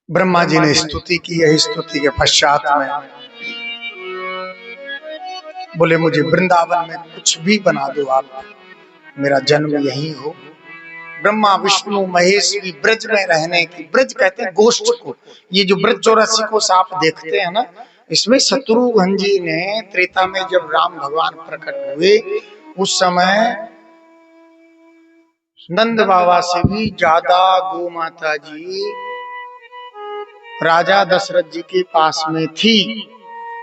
ब्रह्मा जी ने स्तुति की। यही स्तुति के पश्चात में बोले मुझे वृंदावन में कुछ भी बना दो आप, मेरा जन्म यही हो। ब्रह्मा विष्णु महेश भी ब्रज में रहने की, ब्रज कहते हैं गोष्ठ को। ये जो ब्रज 84 कोष आप देखते हैं ना, इसमें शत्रुघ्न जी ने त्रेता में जब राम भगवान प्रकट हुए उस समय नंद बाबा से भी ज्यादा गौ माता जी राजा दशरथ जी के पास में थी।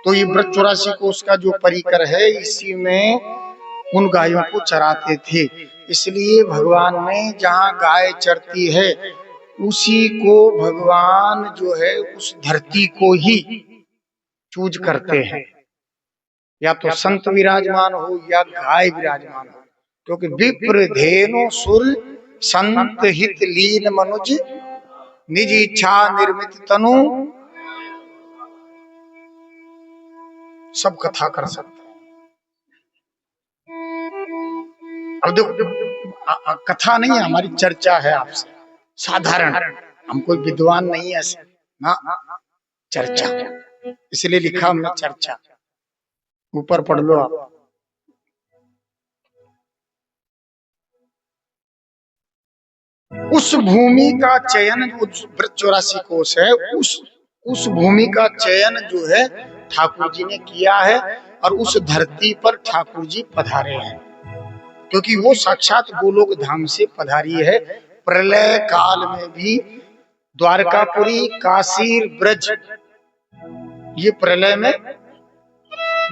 तो ये ब्रज 84 कोष का जो परिकर है, इसी में उन गायों को चराते थे। इसलिए भगवान ने जहाँ गाय चरती है उसी को भगवान जो है उस धरती को ही चूज करते हैं, या तो संत विराजमान हो या गाय विराजमान हो। क्योंकि विप्र धेनु सुर संत हित लीन मनुज निज इच्छा निर्मित तनु, सब कथा कर सकते हैं। अब देखो कथा नहीं है, हमारी चर्चा है आपसे, साधारण। हम कोई विद्वान नहीं है ऐसे ना, चर्चा, इसलिए लिखा हमने चर्चा। ऊपर पढ़ लो आप। उस भूमि का चयन जो ब्रज 84 कोष है, उस भूमि का चयन जो है ठाकुर जी ने किया है, और उस धरती पर ठाकुर जी पधारे हैं। क्योंकि वो साक्षात गोलोक धाम से पधारी है। प्रलय काल में भी द्वारकापुरी, काशी, ब्रज, ये प्रलय में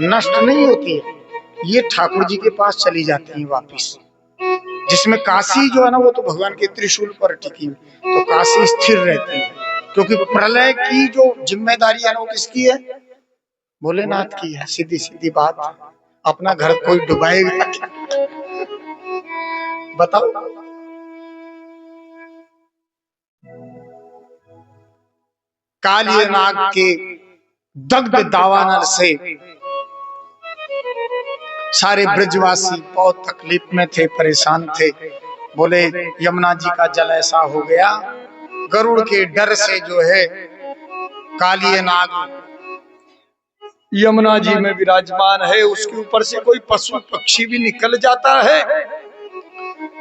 नष्ट नहीं होती है, ये ठाकुर जी के पास चली जाती है वापिस। जिसमें काशी जो है ना, वो तो भगवान के त्रिशूल पर टिकी हुई, तो काशी स्थिर रहती है। क्योंकि प्रलय की जो जिम्मेदारी है ना, वो किसकी है? भोलेनाथ की है। सीधी सीधी बात। अपना घर कोई डुबाएगा क्या? बताओ। काली नाग के दग्ध दावानल से सारे ब्रजवासी बहुत तकलीफ में थे, परेशान थे। बोले यमुना जी का जल ऐसा हो गया, गरुड़ के डर से जो है काली नाग यमुना जी में विराजमान है। उसके ऊपर से कोई पशु पक्षी भी निकल जाता है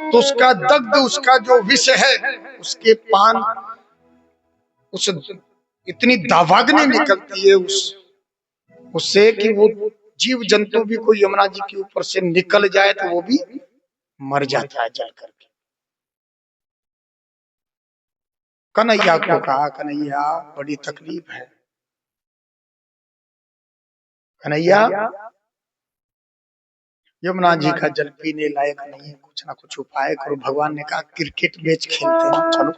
तो उसका दग्ध, उसका जो विष है, उसके पान, उस इतनी दावाग्नि निकलती है उससे कि वो जीव जंतु भी कोई यमुना जी के ऊपर से निकल जाए तो वो भी मर जाता है जल करके। कन्हैया को कहा, कन्हैया बड़ी तकलीफ है, कन्हैया यमुना जी का जल पीने लायक नहीं है, कुछ ना कुछ उपाय करो। भगवान ने कहा क्रिकेट मैच खेलते हैं, चलो।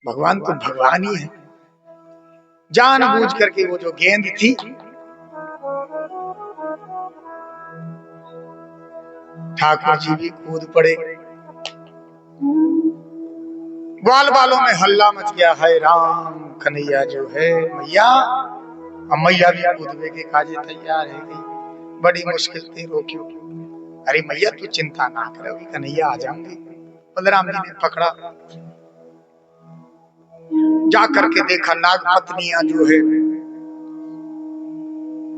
भगवान तो भगवान ही है। जानबूझ करके वो जो गेंद थी, ठाकुर जी भी कूद पड़े। ग्वाल बालों में हल्ला मच गया, है राम, कन्हैया जो है मैया, अब मैया भी कूदने के काजे तैयार है गई। बड़ी मुश्किल थी, रोकी। अरे मैया तू चिंता ना कर, अभी कन्हैया आ जाऊंगी। बलराम जी ने पकड़ा, जा करके देखा नाग पत्नियां जो है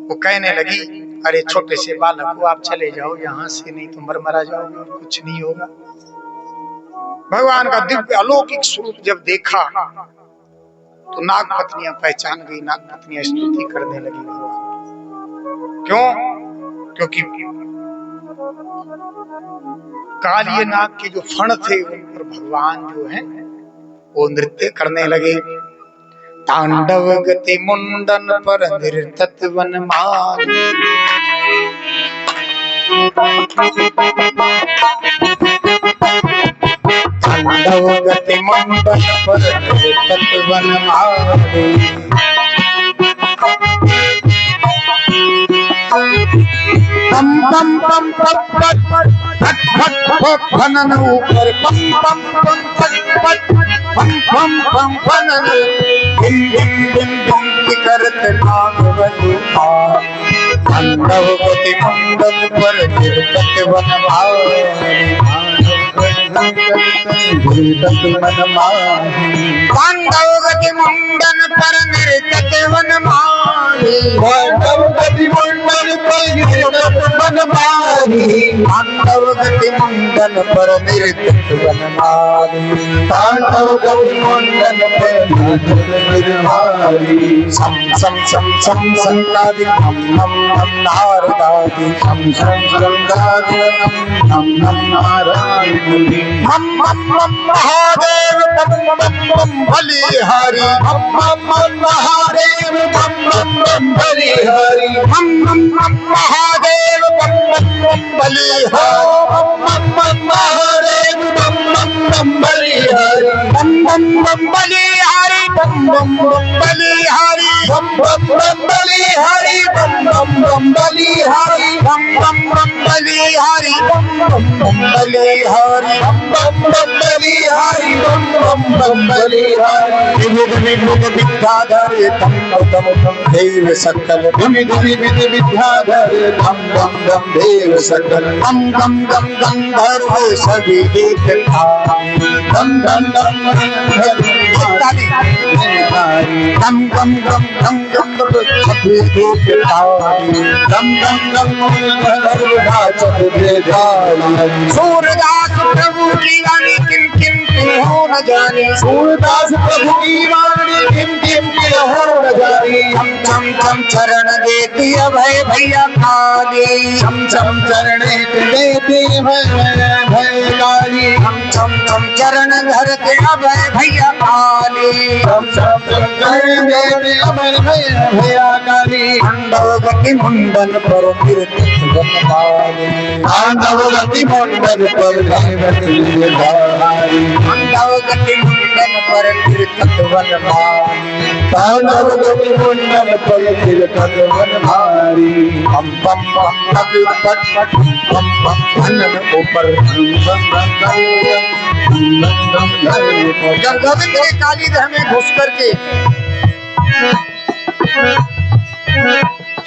वो कहने लगी, अरे छोटे से बालक को आप चले जाओ यहाँ से, नहीं तो मरा जाओगे और कुछ नहीं होगा। भगवान का दिव्य अलौकिक स्वरूप जब देखा तो नाग पत्नियां पहचान गई। नाग पत्नियां स्तुति करने लगी भगवान। क्यों? क्योंकि काली नाग के जो फण थे उन पर भगवान जो है वो नृत्य करने लगे। तांडव गति मुंडन पर नृत्त वनमान, तांडव गति मुंडन पर नृत्त वनमान, पम पम पम पम पट फट फट फनन ऊपर, पम पम पम पट पट पम पम पम फनन, डिम डिम डिम डिम करत नाग वधु पांडव गति मंडल पर गिरत वन भारी पांडव गति मंडन पर नृतत वन माही पांडव गति मंडन पर गिरत वन माही पांडव गति मंडन पर नृतत वन माही पांडव गति मंडन पर नृतत माही सम सम सम सम संकादि हम हम नारदादि हम सम संकादि हम हम नारायण हम हम महादेव बम बम बम बलिहारी हम हम महादेव बम बम बम बलिहारी हम हम महादेव बम बम बम बलिहारी हम हम महादेव बम बम बम बलिहारी बम बम बम बलिहारी बम बम बम बलिहारी बम बम बम बलिहारी बम बम बम बलिहारी बम बम बम बलिहारी बम बम बम बलिहारी बम बम बम बलिहारी बम बम बम बलिहारी विविध विविध विद्याधर तम तम तम देव सकल विविध विविध विद्याधर तम तम तम देव सकल तम तम तम गंधर्व सभी देखता तम तम तम दम दम दम दम दम सभी देखता दम दम दम सूरदास प्रभु की वाणी किन किन किन हो न जाने सूरदास प्रभु की वाणी किन किन किन हो न जाने हम चम चम चरण देती अभय भैया काली हम चम चरण देती भय भय काली हम चम चम चरण धरते अभय भैया काली हम चम चम चरण देते अभय भैया काली पांडव गति मुंडन पर गिरत वन माही पांडव गति मुंडन पर गिरत पांडव गति मुंडन पर गिरत वन माही पांडव गति मुंडन पर गिरत वन माही हम बम बम पग पट पट बम बम अनन ऊपर जब गोविंद ने काली देह में घुस करके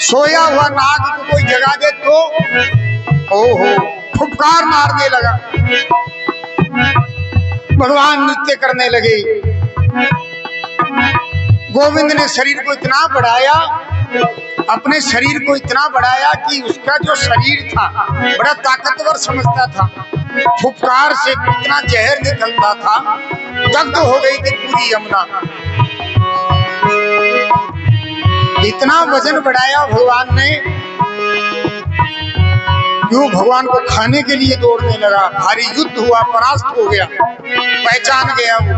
सोया हुआ नाग को कोई जगा दे तो ओहो फुफकार मारने लगा भगवान नृत्य करने लगे गोविंद ने शरीर को इतना बढ़ाया अपने शरीर को इतना बढ़ाया कि उसका जो शरीर था बड़ा ताकतवर समझता था फुफकार से कितना जहर निकलता था दग्ध हो गई थी पूरी यमुना इतना वजन बढ़ाया भगवान ने जो भगवान को खाने के लिए दौड़ने लगा भारी युद्ध हुआ परास्त हो गया पहचान गया वो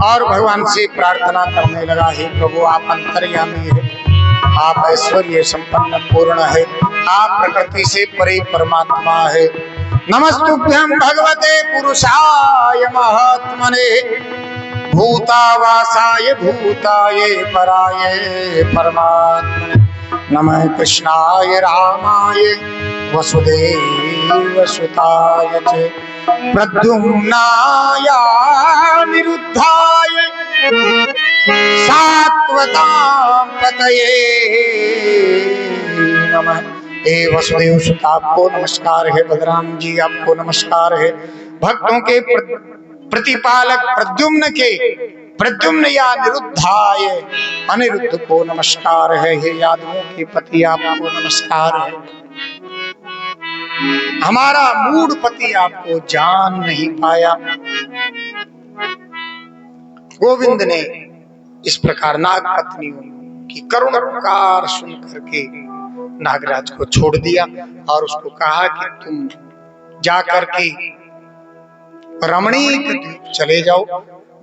और भगवान से प्रार्थना करने लगा हे प्रभु आप अंतर्यामी है आप ऐश्वर्य संपन्न पूर्ण है आप प्रकृति से परे परमात्मा है नमस्तुभ्यं भगवते पुरुषाय महात्मने भूतावासाय भूताय पराय परमात्मने नमः कृष्णाय रामाय वसुदेव सुताय च प्रद्युम्नाय निरुद्धाय सात्वतां पतये नमः। हे वसुदेव सुत आपको नमस्कार है, बलराम जी आपको नमस्कार है, भक्तों के प्रतिपालक प्रद्युम्न के प्रद्युम्न या निरुद्धाय अनिरुद्ध को नमस्कार है। हे यादवों के पति आपको नमस्कार है, हमारा मूड पति आपको जान नहीं पाया। गोविंद ने इस प्रकार नाग पत्नियों की करुण पुकार सुन करके नागराज को छोड़ दिया और उसको कहा कि तुम जाकर के रमणीक द्वीप चले जाओ।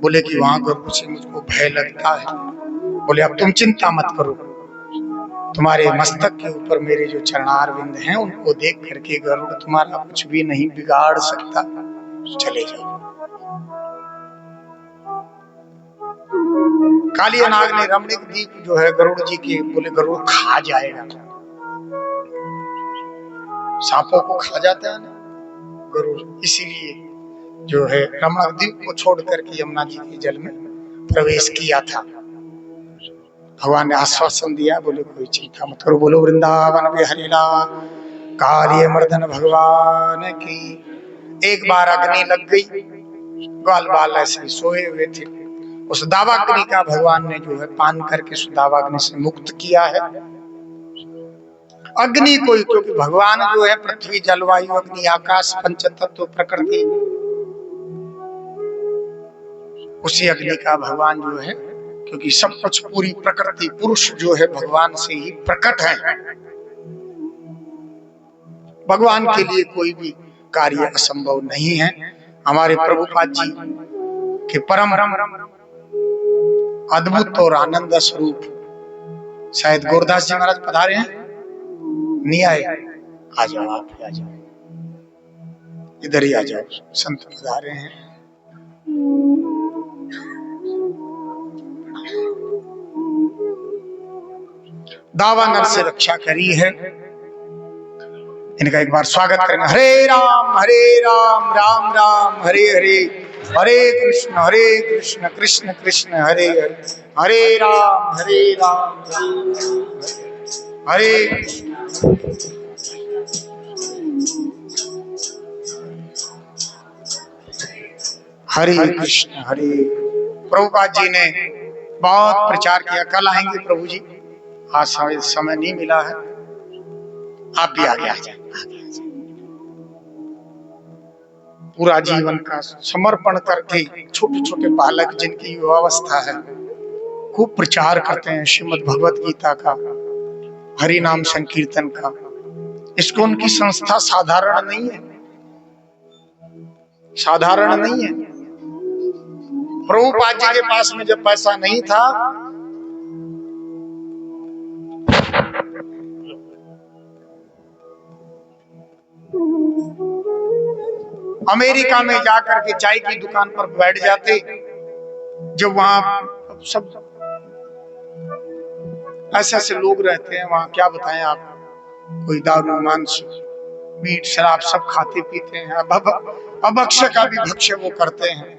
बोले कि वहां गरुड़ से मुझको भय लगता है। बोले अब तुम चिंता मत करो, तुम्हारे मस्तक के ऊपर मेरे जो चरणारविंद हैं उनको देख करके गरुड़ तुम्हारा कुछ भी नहीं बिगाड़ सकता, चले जाओ। कालिया नाग ने रमणीक द्वीप जो है गरुड़ जी के, बोले गरुड़ खा जाएगा, सांपों को खा जाता है ना गरुड़, इसीलिए जो है रमणीक द्वीप को छोड़ करके यमुना जी के जल में प्रवेश किया था। भगवान ने आश्वासन दिया, बोले कोई चिंता मत करो, बोलो वृंदावन बिहारी लाल कालिय मर्दन भगवान की। एक बार अग्नि लग गई, ग्वाल बाल ऐसे सोए हुए थे, उस दावाग्नि का भगवान ने जो है पान करके उस दावाग्नि से मुक्त किया है। अग्नि कोई, क्योंकि भगवान जो है पृथ्वी जलवायु अग्नि आकाश पंचतत्व प्रकृति, उसी अग्नि का भगवान जो है, क्योंकि सब कुछ पूरी प्रकृति पुरुष जो है भगवान से ही प्रकट है। भगवान के लिए कोई भी कार्य असंभव नहीं है। हमारे प्रभुपाद जी के परम अद्भुत और आनंद स्वरूप शायद गोरदास जी महाराज पधारे हैं, नहीं आए? आ जाओ, आप आ जाओ, इधर ही आ जाओ, संत पधारे हैं। दावानल से रक्षा करी है, इनका एक बार स्वागत करेंगे। हरे राम राम राम हरे हरे, हरे कृष्ण कृष्ण कृष्ण हरे हरे, हरे राम हरे हरे कृष्ण हरे। प्रभुपाद जी ने बहुत प्रचार किया, कल आएंगे प्रभु जी, आज समय नहीं मिला है, आप भी आगे आ जाए। पूरा जीवन का समर्पण करके छोटे छोटे बालक जिनकी युवावस्था है खूब प्रचार करते हैं श्रीमद् भगवत गीता का, हरि नाम संकीर्तन का। इसको उनकी संस्था साधारण नहीं है, साधारण नहीं है। प्रभुपाद जी के पास में जब पैसा नहीं था, अमेरिका में जाकर के चाय की दुकान पर बैठ जाते, जब वहां सब ऐसे ऐसे लोग रहते हैं, वहां क्या बताएं आप, कोई दारू मांस मीट शराब सब खाते पीते हैं, अभक्ष्य का भी भक्ष्य वो करते हैं।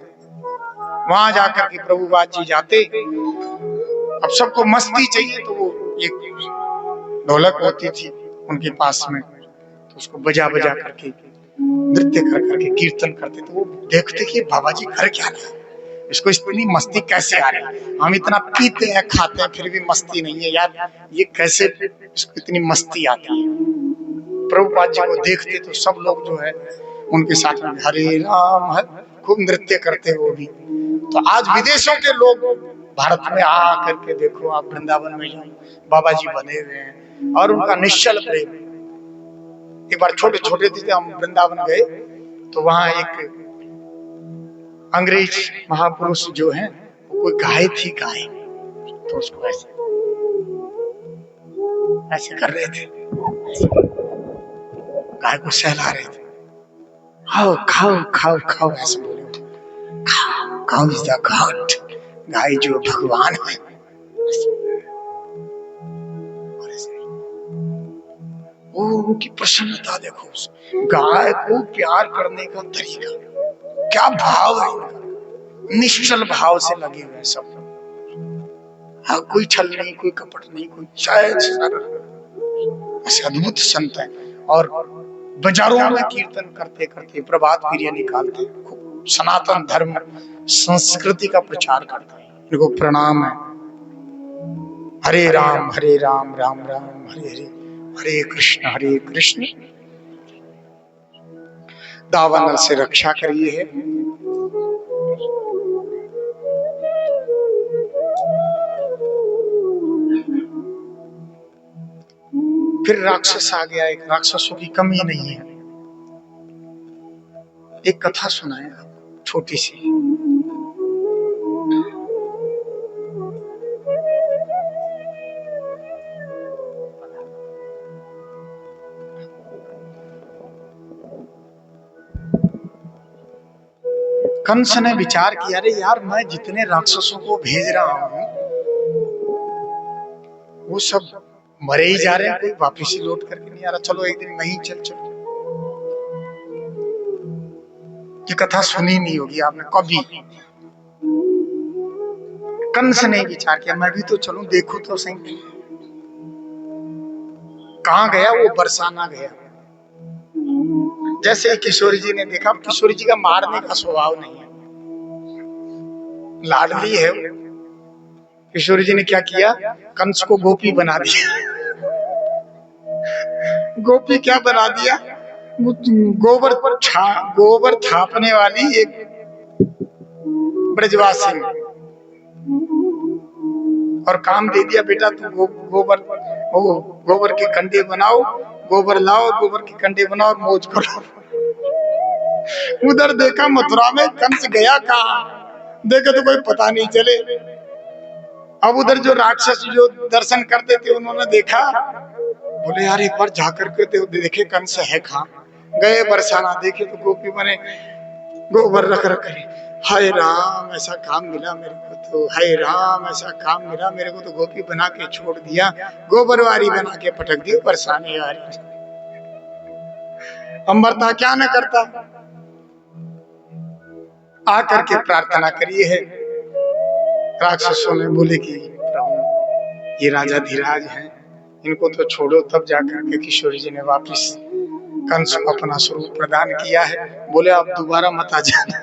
वहां जाकर के प्रभुपाद जी जाते, अब सबको मस्ती चाहिए, तो वो एक ढोलक होती थी उनके पास में, तो उसको बजा बजा करके नृत्य कर करके कीर्तन करते। तो वो देखते कि बाबा जी कर क्या रहे हैं, इसको इतनी मस्ती कैसे आ रही है, हम इतना पीते हैं खाते हैं फिर भी मस्ती नहीं है यार, ये कैसे इसको इतनी मस्ती आती है। प्रभुपाद जी को देखते तो सब लोग जो है उनके साथ में हरे राम खूब नृत्य करते वो भी। तो आज विदेशों के लोग भारत में आ करके देखो, आप वृंदावन में जाओ, बाबा जी बने हुए हैं और उनका निश्चल प्रेम। एक बार छोटे छोटे थे हम वृंदावन गए, तो वहां एक अंग्रेज महापुरुष जो है, कोई गाय थी, गाय, तो उसको ऐसे ऐसे कर रहे थे, गाय को सहला रहे थे, खाओ खाओ खाओ खाओ, ऐसे बोले, खाओ इज द गॉड, गाय जो भगवान है। उनकी प्रसन्नता देखो, गाय को प्यार करने का तरीका, क्या भाव है इनका, निश्चल भाव से लगे हुए सब। हाँ, कोई छल नहीं, कोई कपट नहीं, कोई शायद ऐसे अद्भुत संत है। और बाजारों में कीर्तन करते करते प्रभात फेरियां निकालते, सनातन धर्म संस्कृति का प्रचार करते हैं। इनको प्रणाम है। हरे राम राम राम हरे हरे, हरे कृष्ण दावानल से रक्षा करिए है। फिर राक्षस आ गया, एक राक्षसों की कमी नहीं है। एक कथा सुनाए आप छोटी सी। कंस ने विचार किया, अरे यार मैं जितने राक्षसों को भेज रहा हूं वो सब मरे ही जा रहे हैं, कोई वापिस ही लौट करके नहीं आ रहा, चलो एक दिन नहीं चल। ये कथा सुनी नहीं होगी आपने कभी। कंस ने विचार किया मैं भी तो चलूं, देखूं तो सही। कहाँ गया वो? बरसाना गया। जैसे ही किशोरी जी ने देखा, किशोरी जी का मारने का स्वभाव नहीं है, लाडली है। किशोरी जी ने क्या किया? कंस को गोपी बना दिया। गोपी क्या बना दिया? गोबर थापने वाली एक ब्रजवासी, और काम दे दिया, बेटा तू गोबर के कंडे बनाओ, गोबर लाओ, गोबर के कंडे बनाओ और मौज करो। उधर देखा मथुरा में कंस गया कहाँ, देखे तो कोई पता नहीं चले। अब उधर जो राक्षस जो दर्शन करते थे उन्होंने देखा, बोले यार एक बार जाकर के देखे कंस है कहाँ। गए बरसाना, देखे तो गोपी बने गोबर रख रख करे। हाय राम ऐसा काम मिला मेरे को तो, हाय राम ऐसा काम मिला मेरे को तो, गोपी बना के छोड़ दिया, गोबरवारी बना के पटक दी बरसाने वाली। अमरता क्या न करता। आकर के प्रार्थना करिए है। राक्षसों ने बोले कि प्रभु ये राजा धीराज हैं, इनको तो छोड़ो। तब जाकर के किशोरी जी ने वापिस कंस को अपना स्वरूप प्रदान किया है। बोले आप दोबारा मत आ जाना,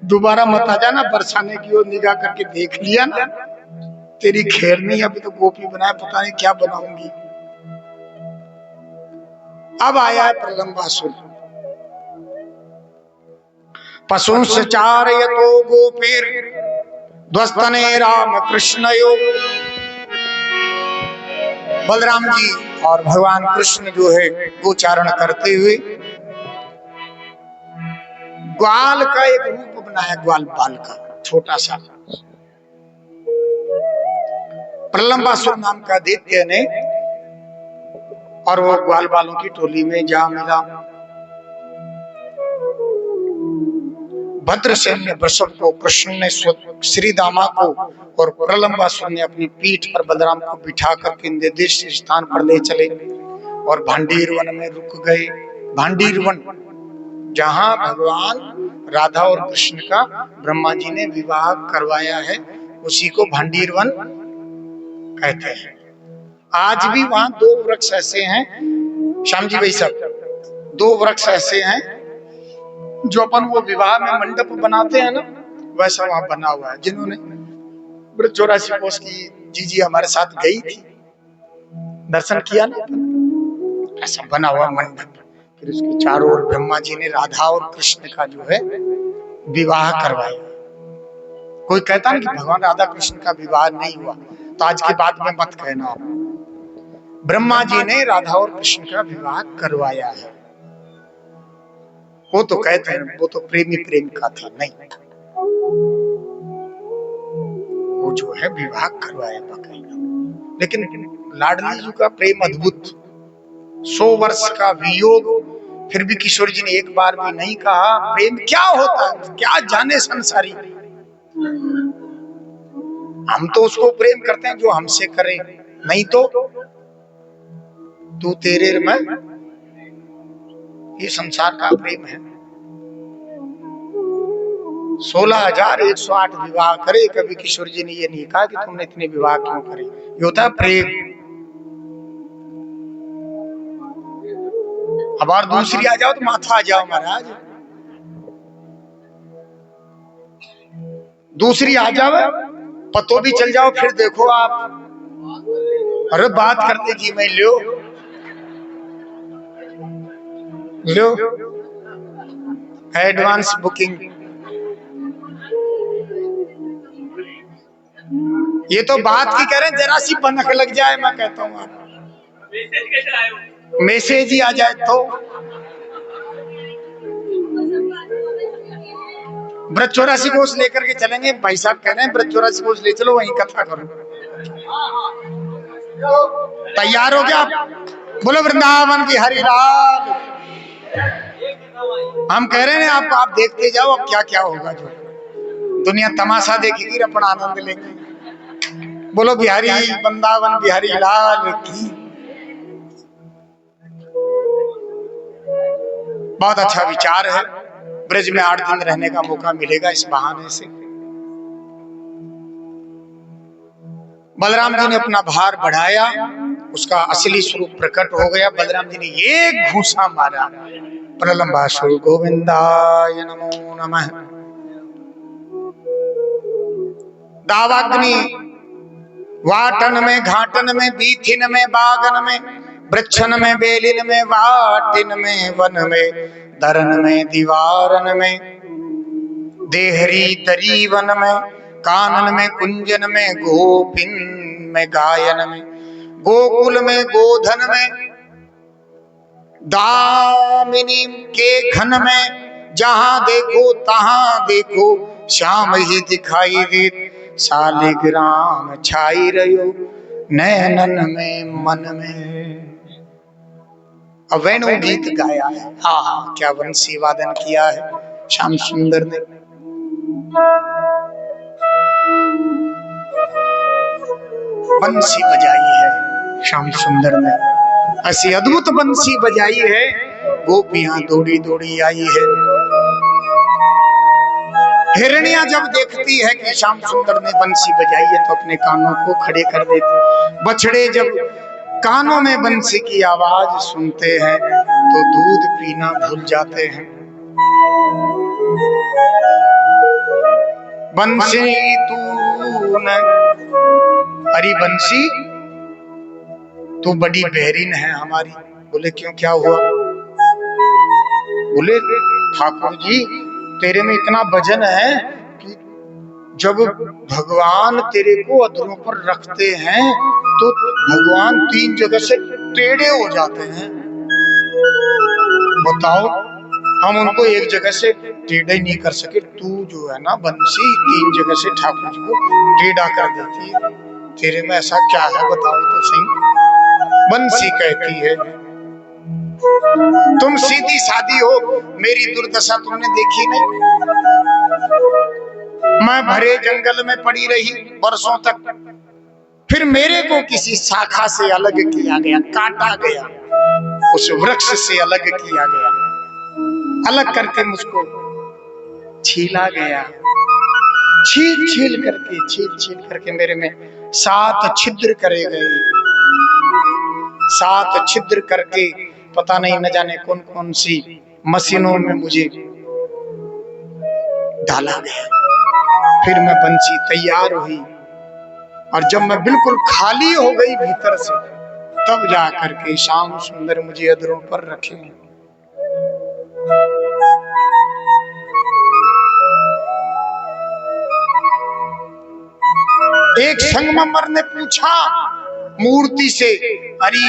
दोबारा मत आ जाना। बरसाने की ओर निगाह करके देख लिया ना, तेरी खैर नहीं, अभी तो गोपी बनाए, पता नहीं क्या बनाऊंगी। अब आया है प्रलंबासुर। पशुंस चारयतो गोपीर ध्वस्तने राम कृष्णयो। बलराम जी और भगवान कृष्ण जो है गोचारण करते हुए ग्वाल का एक रूप बनाया, ग्वाल बाल का छोटा सा। प्रलंबासुर नाम का दैत्य ने, और वो ग्वाल बालों की टोली में जा मिला। भद्रसेन ने वृषभ को, कृष्ण ने श्री दामा को, और प्रलंबासुर ने अपनी पीठ पर बलराम को बिठा करके निर्दिष्ट स्थान पर ले चले और भांडीर वन में रुक गए। भांडीर वन जहां भगवान राधा और कृष्ण का ब्रह्मा जी ने विवाह करवाया है, उसी को भांडीर वन कहते हैं। आज भी वहां दो वृक्ष ऐसे हैं, श्याम जी भाई साहब, दो वृक्ष ऐसे हैं जो अपन वो विवाह में मंडप बनाते हैं ना, वैसा वहां बना हुआ है। जिन्होंने 84 कोस की जीजी हमारे साथ गई थी, दर्शन किया ना, ऐसा बना हुआ मंडप। फिर उसके चारों ओर ब्रह्मा जी ने राधा और कृष्ण का जो है विवाह करवाया। कोई कहता ना कि भगवान राधा कृष्ण का विवाह नहीं हुआ, तो आज के बाद में मत कहना। ब्रह्मा जी ने राधा और कृष्ण का विवाह करवाया है। वो तो कहते हैं वो तो प्रेमी प्रेमिका थे, नहीं, वो जो है विवाह करवाया बकायदा। लेकिन लाडली जी का प्रेम अद्भुत, 100 वर्ष का वियोग, फिर भी किशोर जी ने एक बार भी नहीं कहा प्रेम क्या होता है, क्या जाने संसारी। हम तो उसको प्रेम करते हैं जो हमसे करे, नहीं तो तू तेरे में, ये संसार का प्रेम है। 16,108 विवाह करे, कभी किशोर जी ने ये नहीं कहा कि तुमने इतने विवाह क्यों करे। ये होता है प्रेम। अब और दूसरी आ जाओ तो माथा आ जाओ महाराज, दूसरी आ जाओ पतो भी चल जाओ, फिर देखो आप, अरे बात करने की मैं लो एडवांस बुकिंग। ये तो बात की कह रहे हैं, जरा सी बनक लग जाए, मैं कहता हूँ आप मैसेज ही आ जाए तो। व्रत 84 कोस लेकर के चलेंगे, भाई साहब कह रहे हैं व्रत 84 कोस ले चलो, वहीं कथा करो। तैयार हो गया? बोलो वृंदावन बिहारी लाल। हम कह रहे हैं आप देखते जाओ अब क्या क्या होगा। जो दुनिया तमाशा देखेगी, अपन आनंद लेंगे। बोलो बिहारी वृंदावन बिहारी लाल की। बहुत अच्छा विचार है। ब्रज में 8 दिन रहने का मौका मिलेगा इस बहाने से। बलराम जी ने अपना भार बढ़ाया, उसका असली स्वरूप प्रकट हो गया। बलराम जी ने एक घूंसा मारा, प्रलंबासुर गोविंदाय नमो नमः। दावाग्नि वाटन में, घाटन में, बीथिन में, बागन में, वृक्षन में, बेलिन में, वाटिन में, वन में, दरन में, दीवारन में, देहरी तरी वन में, कानन में, कुंजन में, गोपिन में, गायन में, गोकुल में, गोधन में, दामिनी के घन में, जहां देखो तहां देखो श्याम ही दिखाई दे, शालिग्राम छाई रहो नैनन में मन में। अब वेणु गीत गाया है, हाँ क्या वंशी वादन किया है श्याम सुंदर ने। बंसी बजाई है श्याम सुंदर ने, ऐसी अद्भुत बंसी बजाई है, गोपियां दौड़ी दौड़ी आई है। हिरनियां जब देखती है कि श्याम सुंदर ने बंसी बजाई है तो अपने कानों को खड़े कर देती। बछड़े जब कानों में बंसी की आवाज सुनते हैं तो दूध पीना भूल जाते हैं। बंसी तूने, अरे बंसी तू बड़ी बेहरीन है हमारी। बोले क्यों, क्या हुआ? बोले ठाकुर जी तेरे में इतना वजन है कि जब भगवान तेरे को अधरों पर रखते हैं तो भगवान 3 जगह से टेढ़े हो जाते हैं। बताओ, हम उनको एक जगह से टेढ़ा ही नहीं कर सके, तू जो है ना बंसी 3 जगह से ठाकुर जी को टेढ़ा कर देती है। तेरे में ऐसा क्या है बताओ तो सही। बंसी कहती है तुम सीधी सादी हो, मेरी दुर्दशा तुमने देखी नहीं। मैं भरे जंगल में पड़ी रही वर्षों तक, फिर मेरे को किसी शाखा से अलग किया गया, काटा गया, उस वृक्ष से अलग किया गया, अलग करके मुझको छीला गया। छील छील करके मेरे में 7 छिद्र करे गए। 7 छिद्र करके पता नहीं न जाने कौन कौन सी मशीनों में मुझे डाला गया। फिर मैं बंसी तैयार हुई और जब मैं बिल्कुल खाली हो गई भीतर से, तब जाकर के श्याम सुंदर मुझे अधरों पर रखे। एक संगमरमर ने पूछा मूर्ति से, अरे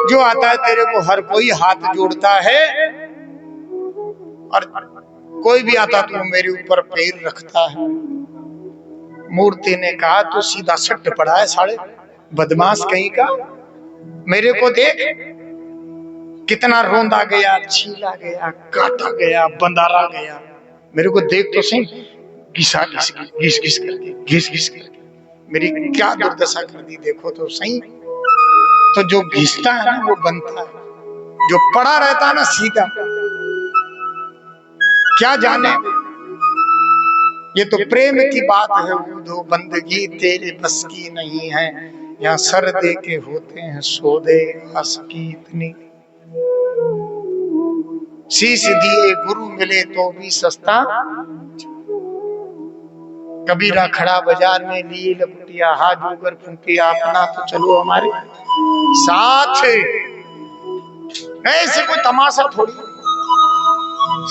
जो आता है तेरे को हर कोई हाथ जोड़ता है और कोई भी आता तो मेरे ऊपर पैर रखता है। मूर्ति ने कहा तो सीधा सट्ट पड़ा है साले, बदमाश कहीं का। मेरे को देख कितना रोंदा गया, छीला गया, काटा गया, बंधारा गया। मेरे को देख तो सही, घिसा घिस करके मेरी क्या दुर्दशा कर दी देखो तो सही। तो जो घिसता है ना वो बनता है, जो पड़ा रहता है ना सीधा, क्या जाने। ये तो प्रेम की बात है, दो बंदगी तेरे बस की नहीं है, यहाँ सर दे के होते हैं सौदे आस की इतनी। शीश दिए गुरु मिले तो भी सस्ता, कबीरा खड़ा बाजार में लिए लपटिया, हाथ जोकर फूंकिया अपना तो चलो हमारे साथ। ऐसे कोई तमाशा थोड़ी,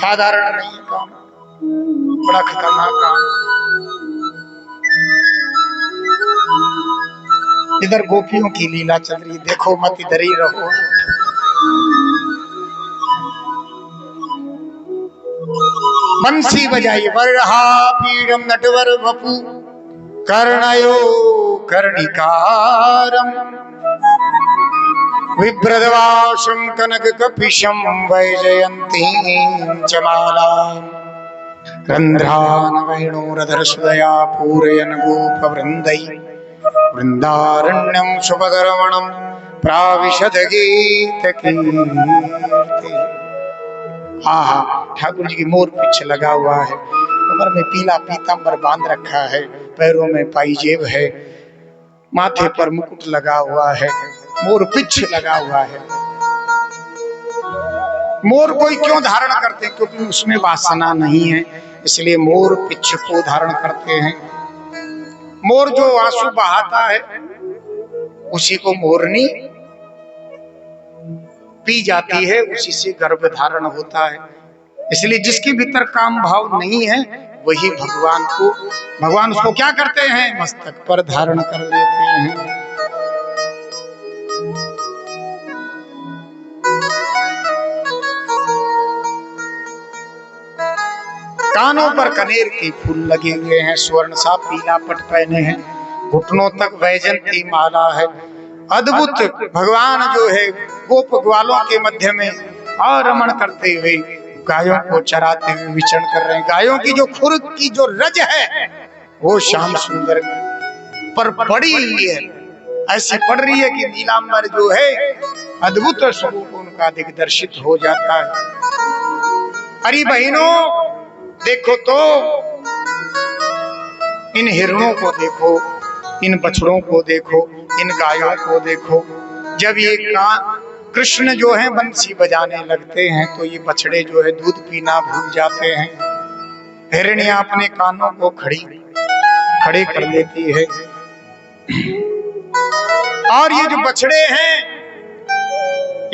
साधारण नहीं काम, बड़ा खतरनाक काम। इधर गोपियों की लीला चल रही, देखो मत इधर ही रहो। बंसी बजाई वरहा पीड़म नटवर वपु कर्णयो कर्णिकारम विभ्रदवाशं कनक कपिशं वैजयन्तीं च मालां रंध्रान वेणुरधर सुदया पूरयन् गोपवृन्दै वृन्दारण्यं शुभदर्वणं प्राविशद गीतकीर्ति। आहा, ठाकुर जी की मोर पिछ लगा हुआ है, कमर में पीला पीतांबर बांध रखा है, पैरों में पायजेब है, माथे पर मुकुट लगा हुआ है, मोर पिच्छ लगा हुआ है। मोर कोई क्यों धारण करते हैं? क्योंकि उसमें वासना नहीं है, इसलिए मोर पिच्छ को धारण करते हैं। मोर जो आंसू बहाता है उसी को मोरनी पी जाती है, उसी से गर्भ धारण होता है। इसलिए जिसके भीतर काम भाव नहीं है वही भगवान उसको क्या करते हैं? मस्तक पर धारण कर लेते हैं। कानों पर कनेर के फूल लगे हुए हैं, स्वर्ण सा पीला पट पहने हैं, घुटनों तक वैजंती माला है। अद्भुत भगवान जो है गोप ग्वालों के मध्य में आरमण करते हुए गायों को चराते हुए विचरण कर रहे हैं। गायों की जो खुर की जो रज है वो श्याम सुंदर पर पड़ी हुई है, ऐसी पड़ रही है कि नीलांबर जो है अद्भुत स्वरूप उनका दिग्दर्शित हो जाता है। अरे बहनों देखो तो, इन हिरणों को देखो, इन बछड़ों को देखो, इन गायों को देखो। जब ये कृष्ण जो है बंसी बजाने लगते हैं तो ये बछड़े जो है दूध पीना भूल जाते हैं। हिरनियां अपने कानों को खड़े कर देती है। और ये जो बछड़े हैं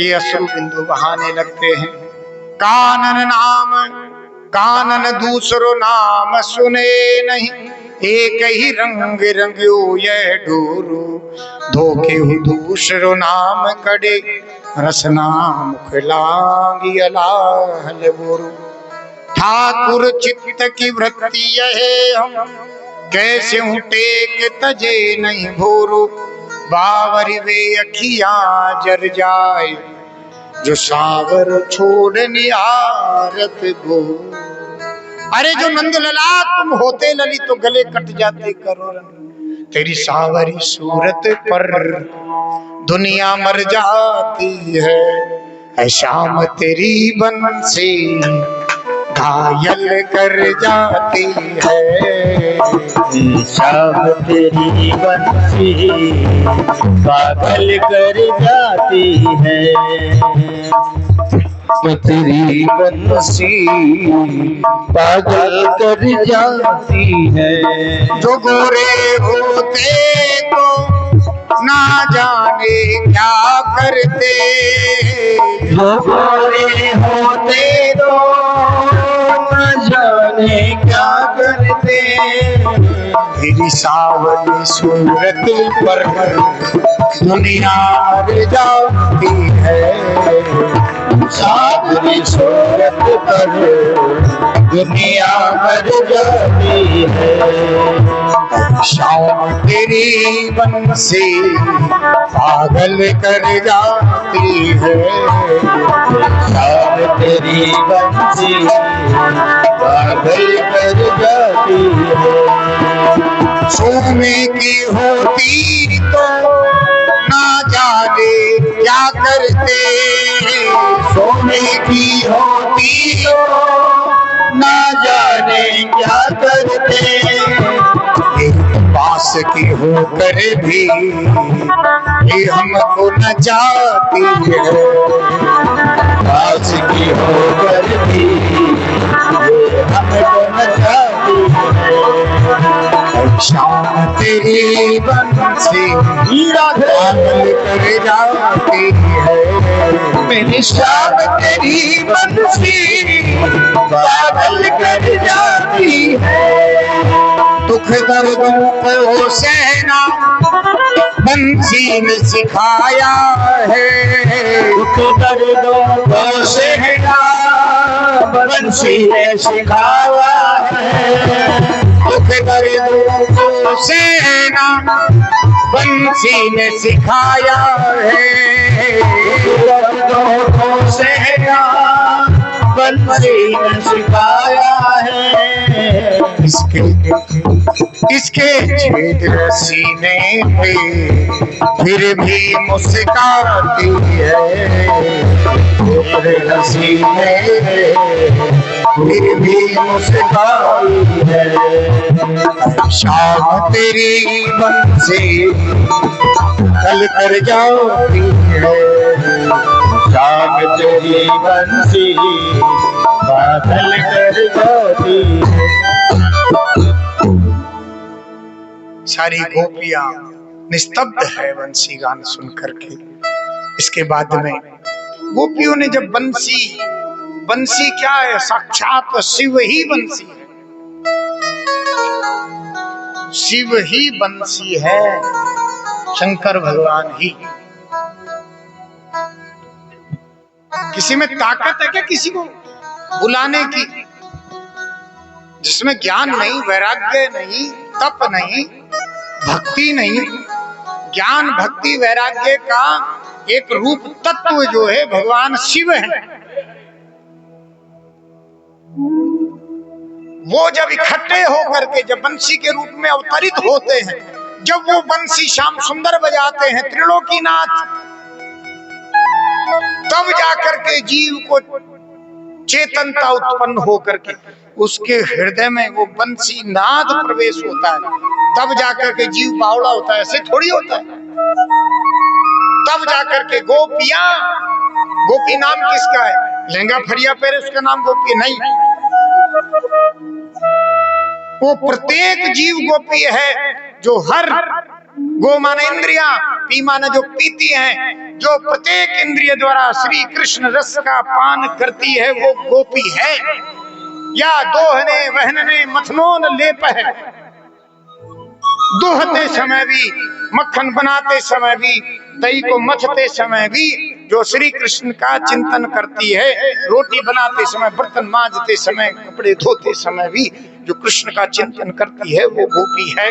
ये अश्रु बिंदु बहाने लगते हैं। कानन दूसरो नाम सुने नहीं, एक ही रंग रंग्यो यह डोरू। धोखे दूसरो नाम कड़े, रसना मुख लागी अलाहल बोरू। ठाकुर चित्त की वृत्ति यह हम, कैसे हूँ टेक तजे नहीं भोरू। बावरी वे अखियां जर जाए, जो सावर छोड़ निहारत गो। अरे जो नंदलाला तुम होते ललित तो गले कट जाते करोड़न। तेरी सावरी सूरत पर दुनिया मर जाती है, श्याम तेरी बंसी घायल कर जाती है। श्याम तेरी बंसी पागल कर जाती है। तेरी बंसी पागल कर जाती है। जो गोरे होते तो ना जाने क्या करते, जो गोरे होते तो न जाने क्या करते। तेरी सावरी सूरत पर दुनिया मर जाती है। सावरी सूरत पर दुनिया मर जाती है। श्याम तेरी बंसी पागल कर जाती है। श्याम तेरी बंसी पागल कर जाती है। सोने की होती तो ना जाने क्या करते। सोने की होती तो ना जाने क्या करते। पास की होकर भी ये हमको न जाती है। पास की होकर भी ये हमको न जाती है। श्याम तेरी बंसी पागल कर जाती है। मेरी श्याम तेरी बंसी पागल कर जाती है। दुख दर्दों को सहना बंसी ने सिखाया है। दुख दर्दों को सहना बंसी ने सिखाया है। दुख दर्दों को सहना बंसी ने सिखाया है। दुख दर्दों को सहना बंसी ने सिखाया है। इसके छेद सीने पे फिर भी मुस्कुराती है। सीने फिर भी मुस्काई है। शाम तेरी बंसी कल कर जाती है, शाम तेरी बंसी बादल कर जाती है। सारी गोपियां निस्तब्ध है बंसी गान सुन करके। इसके बाद में गोपियों ने जब बंसी क्या है, साक्षात शिव ही बंसी है, शिव ही बंसी है, शंकर भगवान ही। किसी में ताकत है क्या किसी को बुलाने की? जिसमें ज्ञान नहीं, वैराग्य नहीं, तप नहीं, भक्ति नहीं, ज्ञान भक्ति वैराग्य का एक रूप तत्व जो है भगवान शिव है। वो जब इकट्ठे होकर के जब बंसी के रूप में अवतरित होते हैं, जब वो बंसी श्याम सुंदर बजाते हैं त्रिलोकीनाथ, तब जाकर के जीव को चेतनता उत्पन्न होकर के उसके हृदय में वो बंसी नाद प्रवेश होता है, तब जाकर के जीव बावड़ा होता है। ऐसे थोड़ी होता है। तब जाकर के गोपियां, गोपी नाम किसका है? लहंगा फरिया पहरे उसका नाम गोपी नहीं, वो प्रत्येक जीव गोपी है। जो हर गो माने इंद्रिया, पी माने जो पीती हैं, जो प्रत्येक इंद्रिय द्वारा श्री कृष्ण रस का पान करती है वो गोपी है। या दोहने वहनने मथनोन लेप है, दोहते समय भी, मक्खन बनाते समय भी, दही को मथते समय भी जो श्री कृष्ण का चिंतन करती है, रोटी बनाते समय, बर्तन मांजते समय, कपड़े धोते समय भी जो कृष्ण का चिंतन करती है वो गोपी है।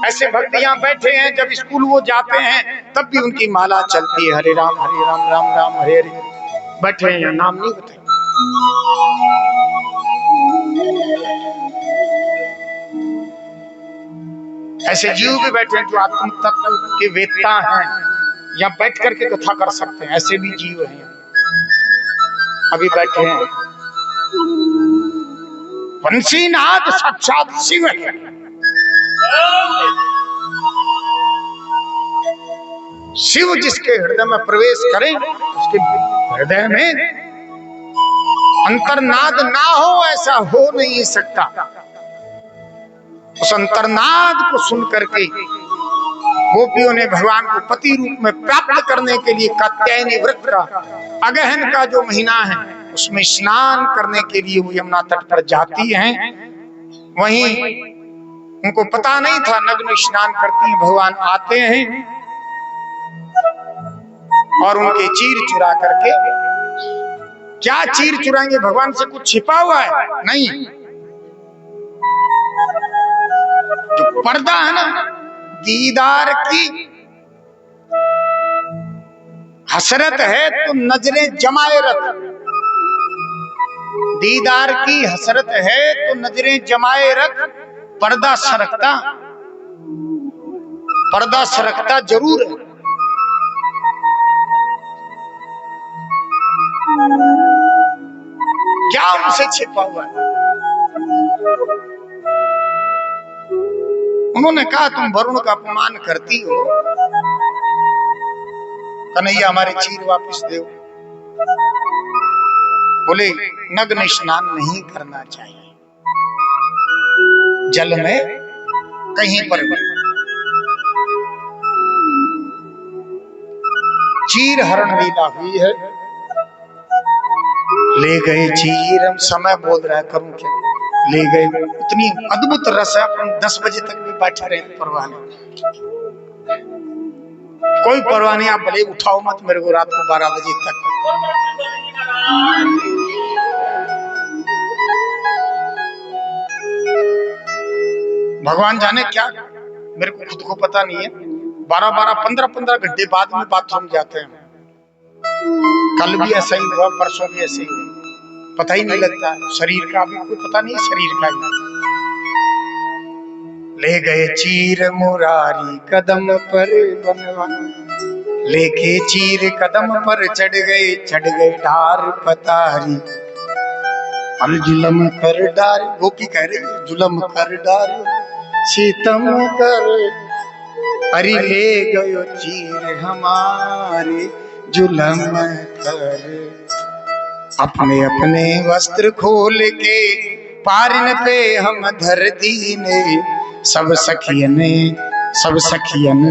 ऐसे भक्त यहाँ बैठे हैं, जब स्कूल वो जाते हैं तब भी उनकी माला चलती है, हरे राम राम राम हरे हरे। बैठे हैं, नाम नहीं होते। ऐसे जीव भी बैठे हैं जो आत्म तत्व के वेत्ता हैं, या बैठ करके कथा कर सकते हैं। ऐसे भी जीव हैं, अभी बैठे हैं। बंसीनाथ साक्षात शिव है। शिव जिसके हृदय में प्रवेश करे, उसके हृदय में अंतर्नाद ना हो, ऐसा हो नहीं सकता। उस अंतर्नाद को सुन करके गोपियों ने भगवान को पति रूप में प्राप्त करने के लिए कात्यायनी व्रत का, अगहन का जो महीना है, उसमें स्नान करने के लिए वो यमुना तट पर जाती हैं। वहीं उनको पता नहीं था, नग्न स्नान करती हैं, भगवान आते हैं और उनके चीर चुरा करके, क्या चीर चुराएंगे? भगवान से कुछ छिपा हुआ है? नहीं, जो पर्दा है ना, दीदार की हसरत है तो नजरें जमाए रख, दीदार की हसरत है तो नजरें जमाए रख। पर्दा सरकता जरूर है। क्या उनसे छिपा हुआ है? उन्होंने कहा, तुम वरुण का अपमान करती हो, कन्हैया हमारे चीर वापस दो। बोले, नग्न स्नान नहीं करना चाहिए, जल में कहीं पर भी। चीर हरण लीला हुई है, ले गए चीर। हम समय बोल रहा है, करूं क्या? ले गए। इतनी अद्भुत रस है, अपन 10 बजे तक भी बैठे रहे, परवाह नहीं, कोई परवाह नहीं। आप भले उठाओ मत मेरे को रात को 12 बजे तक। भगवान जाने क्या, मेरे को खुद को पता नहीं है। 12-12, 15-15 घंटे बाद में बाथरूम जाते हैं। कल भी ऐसा ही हुआ, परसों भी ऐसे ही हुआ, पता ही नहीं लगता। शरीर का भी कोई पता नहीं, शरीर का ही। ले गए चीर मुरारी कदम पर बनवा, लेके चीर कदम पर चढ़ गए ढार पतारी। अल जुलम कर डार, गोपी कह रही है जुलम कर डार सीतम कर, अरे ले गयो चीर हमारे जुलम कर। अपने अपने वस्त्र खोल के पारन पे हम धर दीने, सब सखियन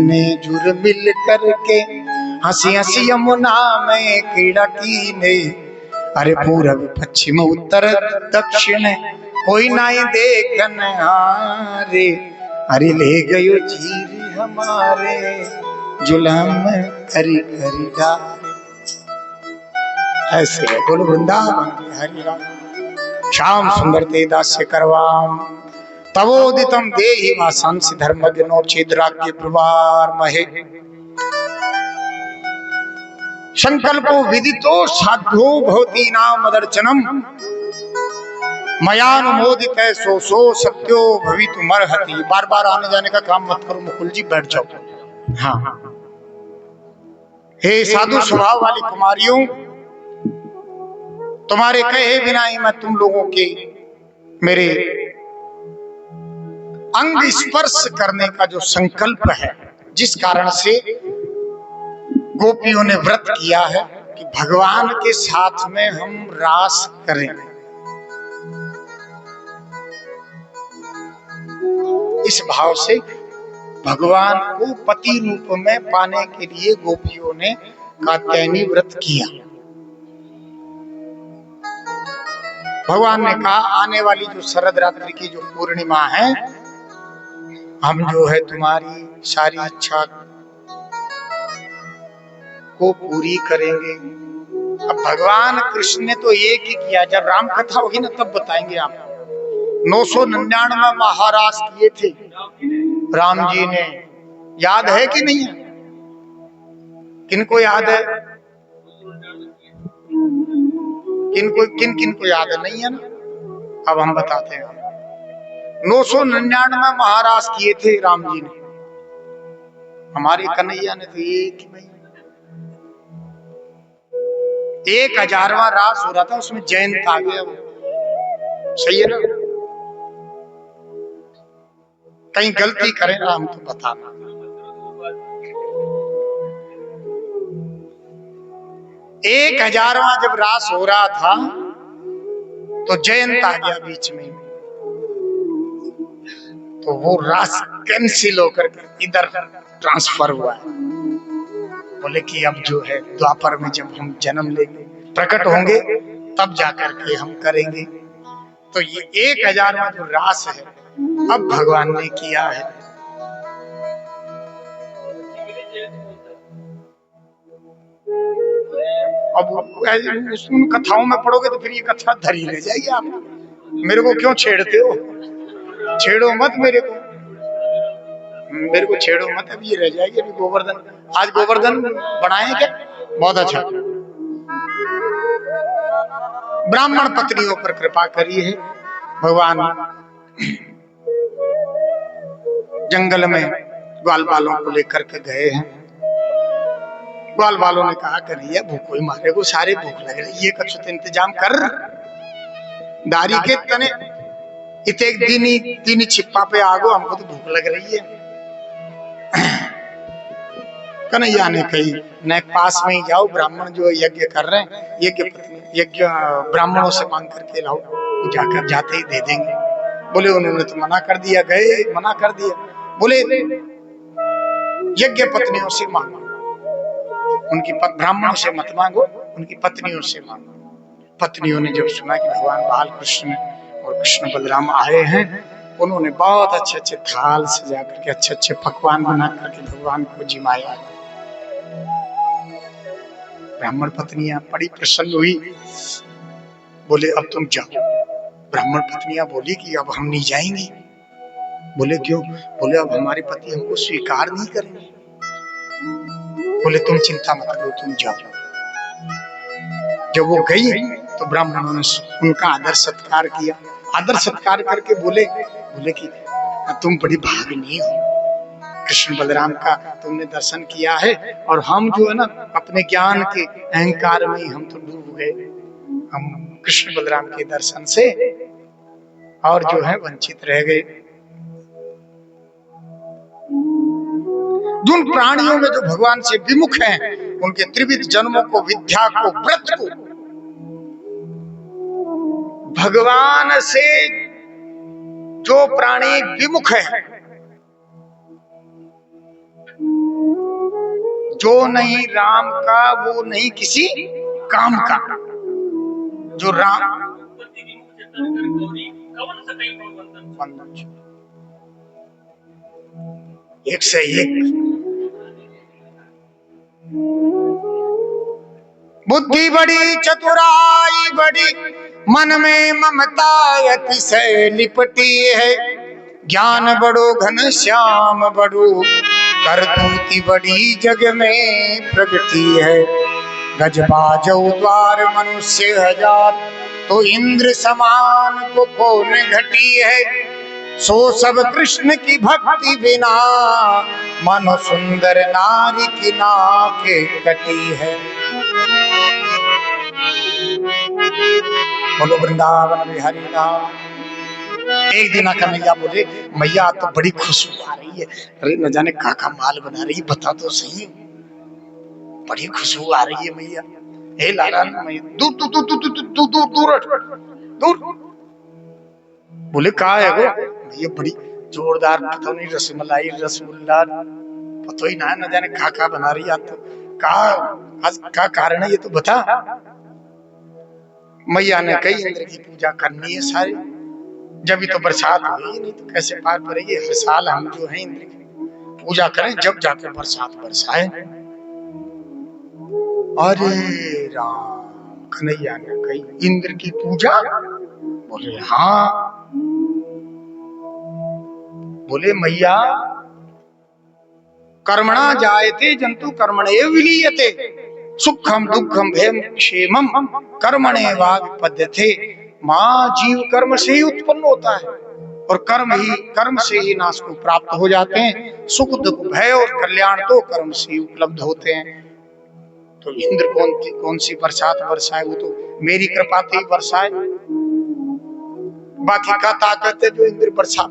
ने जुर मिल करके हंसी हंसी यमुना में क्रीड़ा कीने। अरे पूरब पश्चिम उत्तर दक्षिण कोई नाई देखन हारे, अरे ले गयो चीर हमारे जुलम करी करी डारे। ऐसे है बोलो वृंदावन हरि राम। श्याम सुंदर ते दास्य करवाम तवोदितम देहि वासांसि धर्मज्ञनो चेद्राज्ञ प्रवार महे। संकल्पो विदितो साधो भवती नाम दर्शनम, मयानुमोदित सो सो सत्यो भवितुमर्हति। बार बार आने जाने का काम मत करो मुकुल जी, बैठ जाओ। हाँ, हे साधु स्वभाव वाली कुमारियों, तुम्हारे कहे बिना ही मैं तुम लोगों के मेरे अंग स्पर्श करने का जो संकल्प है, जिस कारण से गोपियों ने व्रत किया है कि भगवान के साथ में हम रास करें, इस भाव से भगवान को पति रूप में पाने के लिए गोपियों ने कात्यायनी व्रत किया। भगवान ने कहा आने वाली जो शरद रात्रि की जो पूर्णिमा है, हम जो है तुम्हारी सारी इच्छा को पूरी करेंगे। अब भगवान कृष्ण ने तो एक ही किया, जब राम कथा होगी ना तब बताएंगे आपको। 999 महाराज किए थे राम जी ने, याद है कि नहीं है? किनको याद है? किन को याद है? नहीं है ना? अब हम बताते हैं। 999 महाराज किए थे राम जी ने, हमारे कन्हैया ने तो एक ही महीने 1000वां रास हो रहा था, उसमें जयंत आ गया। सही है ना? कहीं गलती करें ना हम तो बताना। एक 1000वां जब रास हो रहा था तो जयंत आ गया बीच में, तो वो रास कैंसिल होकर इधर ट्रांसफर हुआ है। बोले कि अब जो है द्वापर में जब हम जन्म लेंगे, प्रकट होंगे, तब जाकर के हम करेंगे। तो ये 1000वां जो रास है अब भगवान ने किया है। अब उन कथाओं में पढ़ोगे तो फिर ये कथा धरी रह जाएगी। आप मेरे को क्यों छेड़ते हो? छेड़ो मत मेरे को छेड़ो मत, अब ये रह जाएगी। अभी गोवर्धन, आज गोवर्धन बनाए क्या? बहुत अच्छा। ब्राह्मण पत्नियों पर कृपा करी है भगवान। जंगल में ग्वाल बालों को लेकर के गए हैं। ग्वाल बालों ने कहा करिए भूखो ही मारे को, सारे भूख लग रही, ये कुछ तो इंतजाम कर। दारी के तने इते दीनी छिप्पा पे आगो, हमको तो भूख लग रही है। कन्हैया ने कही न पास में ही जाओ, ब्राह्मण जो यज्ञ कर रहे हैं, यज्ञ ब्राह्मणों से मांग करके लाओ, जाकर जाते ही दे देंगे। बोले उन्होंने तो मना कर दिया, गए मना कर दिया। बोले यज्ञ पत्नियों से मांगो, उनकी ब्राह्मणों से मत मांगो, उनकी पत्नियों से मांगो। पत्नियों ने जब सुना कि भगवान बाल कृष्ण और कृष्ण बलराम आए हैं, उन्होंने बहुत अच्छे अच्छे थाल सजा करके अच्छे अच्छे पकवान बना करके भगवान को जिमाया। ब्राह्मण पत्नियां बड़ी प्रसन्न हुई, बोले अब तुम जाओ। ब्राह्मण पत्नियां बोली कि अब हम नहीं जाएंगी। बोले क्यों? बोले अब हमारे पति हमको स्वीकार नहीं करेंगे। बोले तुम चिंता मत करो, तुम जाओ। जब वो गई तो ब्राह्मणों ने उनका आदर सत्कार किया। आदर सत्कार करके बोले कि तुम बड़ी भागिनी हो, कृष्ण बलराम का तुमने दर्शन किया है, और हम जो है ना अपने ज्ञान के अहंकार में हम तो डूब गए, हम कृष्ण बलराम के दर्शन से और जो है वंचित रह गए। जिन प्राणियों में जो भगवान से विमुख हैं, उनके त्रिविध जन्मों को, विद्या को, व्रत को, भगवान से जो प्राणी विमुख है, जो नहीं राम का वो नहीं किसी काम का, जो राम एक से एक बुद्धि बड़ी चतुराई बड़ी, मन में ममता अतिशय लिपटी है, ज्ञान बड़ो घन श्याम बड़ो, करतूती बड़ी जग में प्रगति है। गजबाजो द्वार मनुष्य हजार, तो इंद्र समान को कौन घटी है, सो सब कृष्ण की भक्ति बिना, मनो सुंदर नारी की नाक कटी है। बोलो वृंदावन बिहारी नाम। एक दिन कन्हैया बोले, मैया तो बड़ी खुशबू आ रही है, अरे न जाने काका माल बना रही, बता तो सही, बड़ी खुशबू आ रही है मैया। हे लाला, दूर दूर दूर दूर दूर दूर दूर दूर। बोले कहा है वो? भैया बड़ी जोरदार, पता नहीं रसमलाई रसगुल्ला, पता ही ना, न जाने काका बना रही है। तो का कारण है ये तो बता। मैया ने कही इंद्र की पूजा करनी है सारी, जब ही तो बरसात होगी, नहीं तो कैसे पार पड़ेगी। हर साल हम जो है इंद्र की पूजा करें, जब जाकर बरसात बरसाए। अरे राम, कन्हैया ने कही इंद्र की पूजा? बोले हाँ। बोले मैया, कर्मणा जायते जंतु कर्मणेव विलीयते, सुखम दुखम भयम क्षेमम कर्मणे वाग पद्यते। माँ, जीव कर्म से ही उत्पन्न होता है और कर्म से ही नाश को प्राप्त हो जाते हैं। सुख दुख भय और कल्याण तो कर्म से ही उपलब्ध होते हैं। तो इंद्र कौन सी बरसात बरसाए, वो तो मेरी कृपा से ही बरसाए। बाकी का ताकत है जो इंद्र बरसात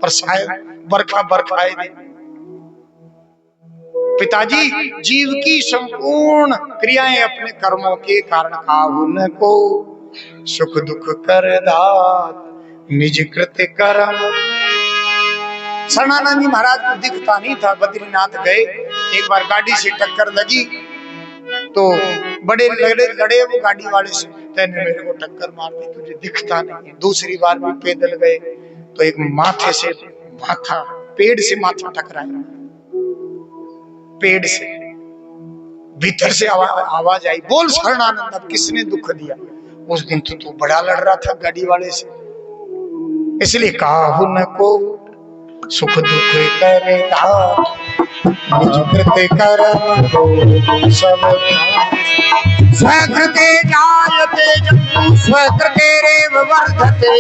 बरसाए, बरखा बरखाए दे। पिताजी, जीव की संपूर्ण क्रियाएं अपने कर्मों के कारण काहुन को सुख दुख कर दात निज कृत्य कर्म। शरणानंद महाराज को दिखता नहीं था, बद्रीनाथ गए, एक बार गाड़ी से टक्कर लगी तो बड़े लड़े वो गाड़ी वाले से, तेने मेरे को टक्कर मार दी, तुझे दिखता नहीं। दूसरी बार भी पैदल गए तो एक माथे से माथा, पेड़ से माथा टकराया, पेड़ से भीतर से आवाज आई, बोल शरणानंद, अब किसने दुख दिया? उस दिन तो तू बड़ा लड़ रहा था गाड़ी वाले से, इसलिए काहुन को सुख दुख करे निज कृत्य कर्म को सब। स्वकृते जायते जन्तु स्वकृतेरेव वर्धते,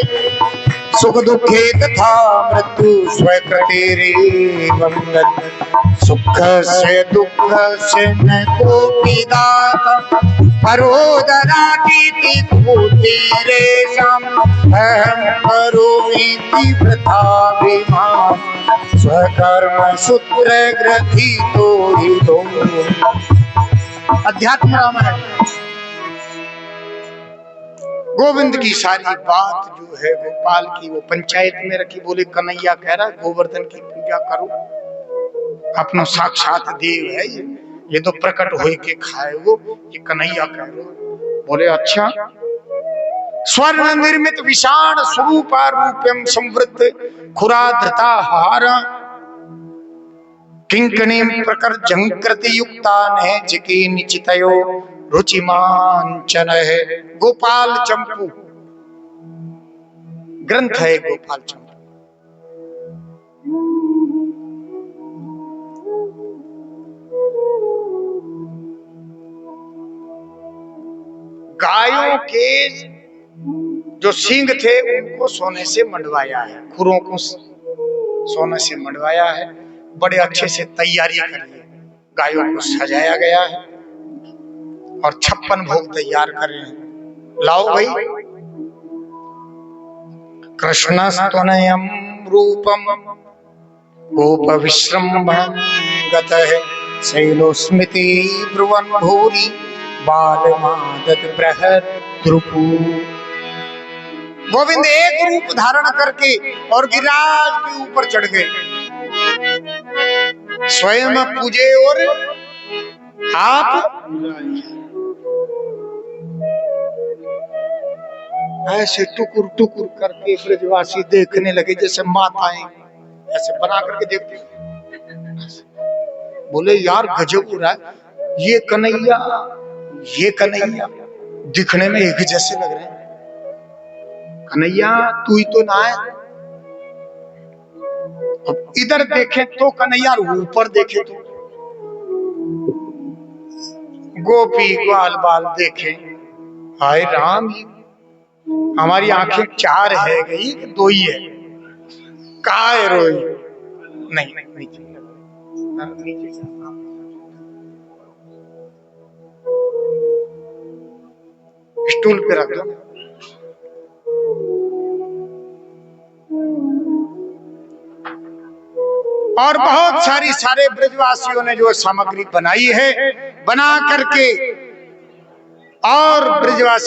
सुख दुखे तथा मृत्यु स्वकृतेरेव मृत्यु। सुख से दुख से न कोपि दाता, परोदरातीति भूतिरेषाम्। अहं करोमीति वृथाभिमानं, स्वकर्म सूत्र ग्रथितो हि दो। अध्यात्म रामायण। गोविंद की सारी बात जो है गोपाल की, वो पंचायत में रखी। बोले कन्हैया कह रहा गोवर्धन की पूजा करो, अपना साक्षात देव है ये तो प्रकट हो के खाए वो, ये कन्हैया कह रहे। बोले अच्छा। स्वर्ण निर्मित विषाण स्वरूप रूपम संवृत खुरा धृता हार, किंकणी प्रकर जंकृति युक्ता ने जिकी निचितयो रुचिमांचन है। गोपाल चंपू ग्रंथ है, गोपाल चंपू। गायों के जो सींग थे उनको सोने से मंडवाया है, खुरों को सोने से मंडवाया है। बड़े अच्छे से तैयारी करी है, गायों को सजाया गया है और 56 भोग तैयार कर रहे हैं। लाओ भाई। कृष्णस्तनयं रूपम गोप विश्रम्भं गतः शैलोस्मिति ब्रुवन् भूरि बालमादद बृहद्रुपु। गोविंद एक रूप धारण करके और गिरिराज के ऊपर चढ़ गए, स्वयं पूजे और आप ऐसे टुकुर टुकुर करके ब्रजवासी देखने लगे, जैसे माताएं ऐसे बना करके देखते। बोले यार गजब हो रहा है, ये कन्हैया दिखने में एक जैसे लग रहे हैं। कन्हैया तू ही तो ना है। अब इधर देखे तो कन्हैया, ऊपर देखे तो गोपी ग्वाल बाल देखे। हाय राम, हमारी आंखें चार है गई कि दो ही है? काय रोई नहीं स्टूल पे रख दो। और बहुत सारे ब्रजवासियों ने जो सामग्री बनाई है, बना करके और ब्रजवासी